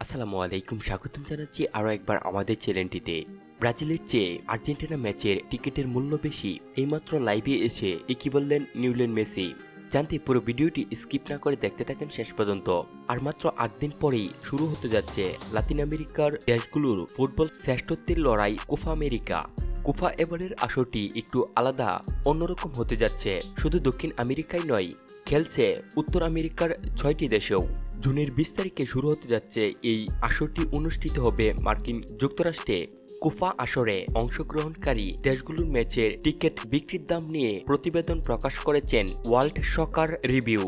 আসসালামু আলাইকুম, স্বাগতম জানাচ্ছি আরও একবার আমাদের চ্যানেলটিতে। ব্রাজিলের চেয়ে আর্জেন্টিনা ম্যাচের টিকিটের মূল্য বেশি, এইমাত্র লাইভে এসে কি বললেন লিওনেল মেসি। জানতে পুরো ভিডিওটি স্কিপ না করে দেখতে থাকেন শেষ পর্যন্ত। আর মাত্র 8 দিন পরেই শুরু হতে যাচ্ছে লাতিন আমেরিকার দেশগুলোর ফুটবল শ্রেষ্ঠত্বের লড়াই কোপা আমেরিকা। কোপা এবারের আসরটি একটু আলাদা, অন্যরকম হতে যাচ্ছে। শুধু দক্ষিণ আমেরিকায় নয়, খেলছে উত্তর আমেরিকার 6টি দেশেও। জুনের 20 তারিখে শুরু হতে যাচ্ছে এই আসরটি, অনুষ্ঠিত হবে মার্কিন যুক্তরাষ্ট্রে। কোপা আসরে অংশগ্রহণকারী দেশগুলোর ম্যাচের টিকিট বিক্রির দাম নিয়ে প্রতিবেদন প্রকাশ করেছেন ওয়ার্ল্ড সকার রিভিউ,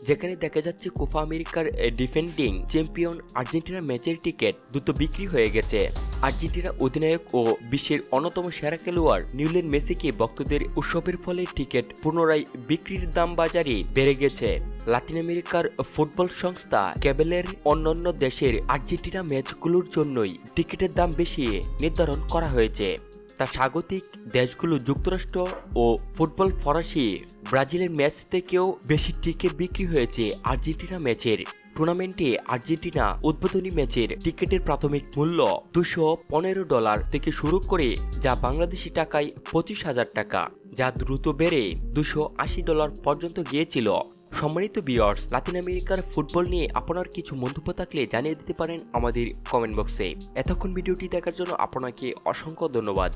যেখানে দেখা যাচ্ছে কোপা আমেরিকার ডিফেন্ডিং চ্যাম্পিয়ন আর্জেন্টিনা ম্যাচের টিকিট দ্রুত বিক্রি হয়ে গেছে। আর্জেন্টিনা অধিনায়ক ও বিশ্বের অন্যতম সেরা খেলোয়াড় লিওনেল মেসিকে ভক্তদের উৎসবের ফলে টিকিট পুনরায় বিক্রির দাম বাজারে বেড়ে গেছে। লাতিন আমেরিকার ফুটবল সংস্থা ক্যাবেলের অন্যান্য দেশের আর্জেন্টিনা ম্যাচগুলোর জন্যই টিকিটের দাম বেশি নির্ধারণ করা হয়েছে। তা স্বাগতিক দেশগুলো যুক্তরাষ্ট্র ও ফুটবল ফরাসি ব্রাজিলের ম্যাচ থেকেও বেশি টিকিট বিক্রি হয়েছে আর্জেন্টিনা ম্যাচের। টুর্নামেন্টে আর্জেন্টিনা উদ্বোধনী ম্যাচের টিকিটের প্রাথমিক মূল্য $215 থেকে শুরু করে, যা বাংলাদেশি টাকায় 25,000 টাকা, যা দ্রুত বেড়ে $280 পর্যন্ত গিয়েছিল। সম্মানিত ভিউয়ার্স, লাতিন আমেরিকার ফুটবল নিয়ে আপনার কিছু মন্তব্য থাকলে জানিয়ে দিতে পারেন আমাদের কমেন্ট বক্সে। এতক্ষণ ভিডিওটি দেখার জন্য আপনাকে অসংখ্য ধন্যবাদ।